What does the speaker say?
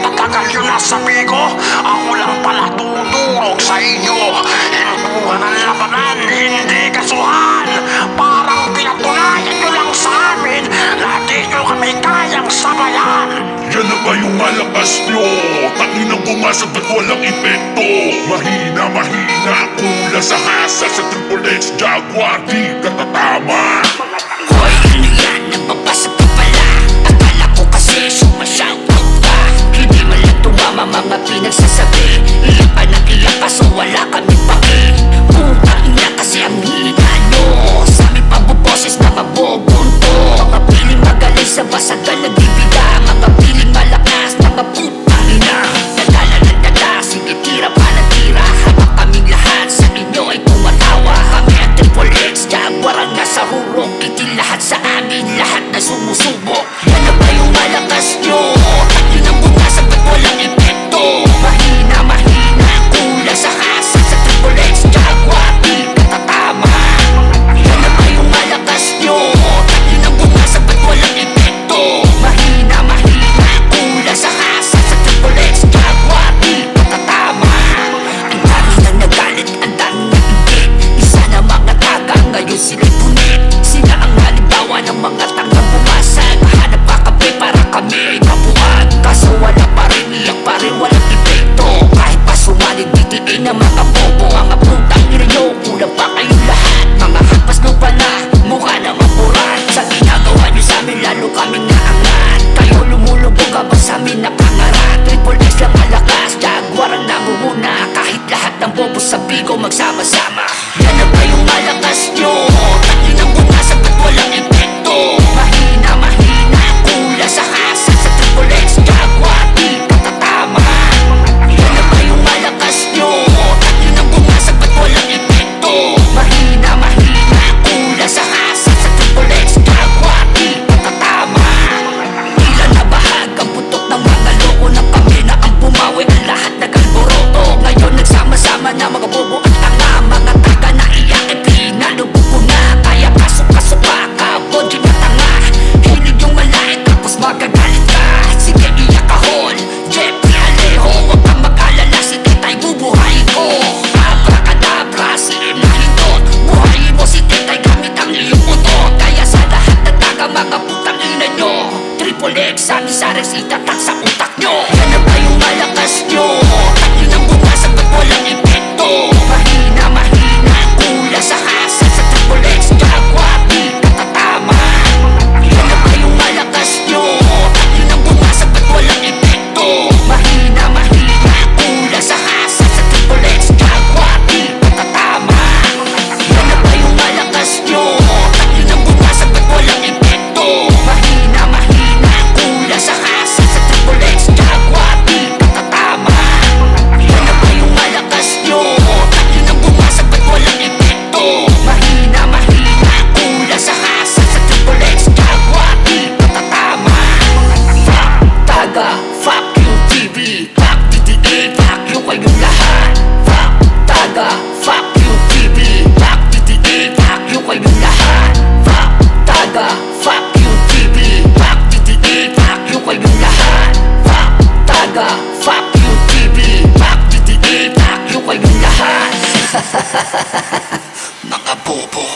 Matagal yun nasa bigo, ako lang pala tutulog sa inyo. Hintuhan ang labanan, hindi kasuhan. Parang pinatunayan nyo lang sa amin na di nyo kami kayang sabayan. Yan na ba yung malakas nyo? Tanginang bumasag ba't walang epekto? Mahina, kula sa hasa sa Triple X Jaguar, di katatama. Hoy, ano yan? Nagpapasag ka pala. Akala ko kasi sumashout-out ka. Hindi man lang tumama mga pinagsasabi. Iyak pa nang iyak kaso wala kami paki. Putang ina kasi ang hina nyo. Sa aming pabuboses mga bobonto. Mga piling magaling sa basagan nagbibida. Mga piling malakas, mga putang ina. Dadala ng dada, sige tira pa ng tira. Habang kaming lahat sa inyo ay tumatawa. Kami ang Triple X Jaguar ang nasa hurok. Kitil lahat sa amin, lahat na sumusubok. Yan na ba yung malakas nyo? Takin ang bukasan ba't walang epekto? Mahina, kula sa hasa sa Triple X Jaguar, di katatama. Yan na ba yung malakas nyo? Takin ang bukasan ba't walang epekto? Mahina, kula sa hasa sa Triple X Jaguar, di katatama. Ang dami nang nagalit, ang dami nang ingit. Isa na mga taga, ngayon sila'y punit. Sila ang halimbawa ng mga tangang bumasag. Hanap pa kape para kami ay mabuhat. Kaso wala pa rin, iyak pa rin, walang epekto. Kahit pa sumalit, ditiin ng mga bobo. Mga putang ina nyo, kulang pa kayong lahat. Mga hampas nyo pala, mukha naman purat. Sa ginagawa nyo sa amin, lalo kaming naangat. Kayo lumulubog habang sa amin nakangarat. Triple X lang malakas, Jaguar ang namumuna. Kahit lahat ng bobo sa bigo magsama-sama. Yan na ba yung malakas nyo? Takin ang bukasan ba't walang epekto? Mahina, kula sa hasa sa Triple X Jaguar, di katatama. Yan na ba yung malakas nyo? Takin ang bukasan ba't walang epekto? Mahina, kula sa hasa sa Triple X Jaguar, di katatama. Tila na bahag ang putok ng mga loko ng kami na ang bumawi ang lahat nag-alboroto. Ngayon nagsama-sama na mga bobo at tanga. Mga taga na iyak e pinalubog ko na. Kaya pasok-pasok pa ka, bodyo na tanga. Hilig yung malait tapos magagalit ka. Sige iyak kahon, Jeffrey Alejo. Huwag kang mag-alala, si Tetay bubuhayin ko. Abracadabra, si Emma Hindot. Buhayin mo si Tetay gamit ang iyong motor. Kaya sa lahat na taga mga putang ina nyo, Triple X sabi sa res itatak sa utak nyo. Yan na ba yung malakas nyo? Takin ang bukasan ba't walang epekto? Mahina, kula sa hasa sa Triple X Jaguar, di katatama. Yan na ba yung malakas nyo? Takin ang bukasan ba't walang epekto? Mahina, kula sa hasa sa Triple X Jaguar, di katatama. Yan na ba yung malakas nyo? Takin ang bukasan ba't walang epekto? Mahina, kula sa hasa sa Triple X Jaguar, di katatama. Yan na ba yung malakas nyo? Takin ang bukasan ba't walang epekto? Mahina, kula sa hasa sa Triple X Jaguar, di katatama. Fuck taga, fuck you TV, fuck DDA, fuck you kayong lahat. Fuck taga, fuck you TV, fuck DDA, fuck you kayong lahat. Fuck taga, fuck you TV, fuck DDA, fuck you kayong lahat. Fuck taga, fuck you TV, fuck DDA, fuck you kayong lahat. Mga bobo.